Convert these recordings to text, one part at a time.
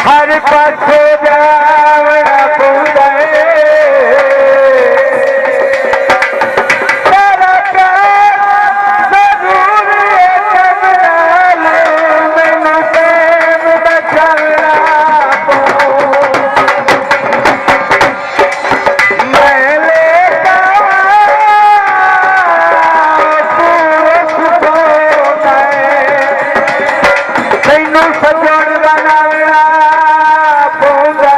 हर पासे जावना पौंदा तेरा प्यार जरूर कमल मैनू प्रेम बचावना मैं लेता तैनू सजन बनावना पौंदा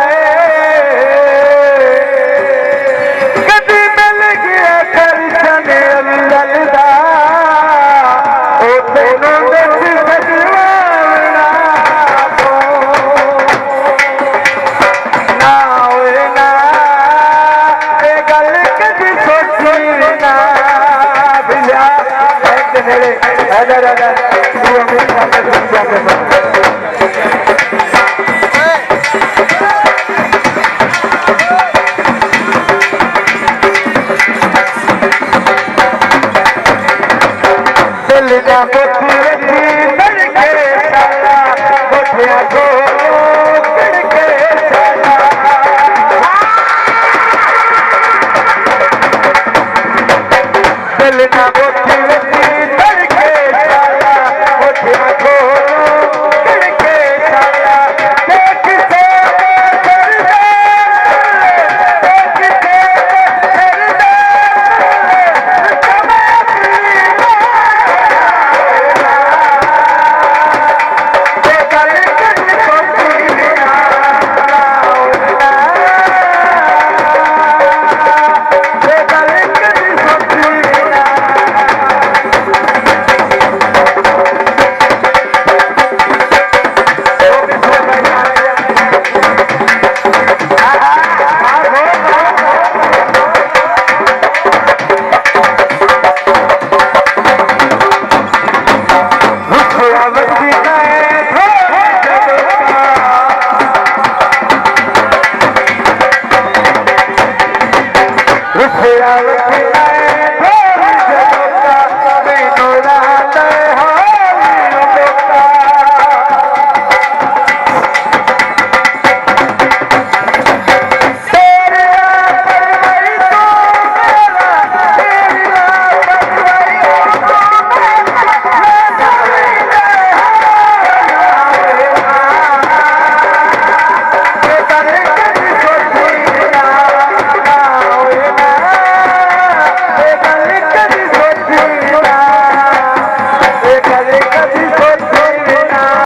कदी मिल गया दर्शन अल्लाह दा ओ तैनू दस सजवावना ना होए ना ए गल कदी सोची ना बिया एक नेड़े इधर इधर तू मेरे सामने समझा के दिल ना कोठी रखी लड़के साला कोठिया को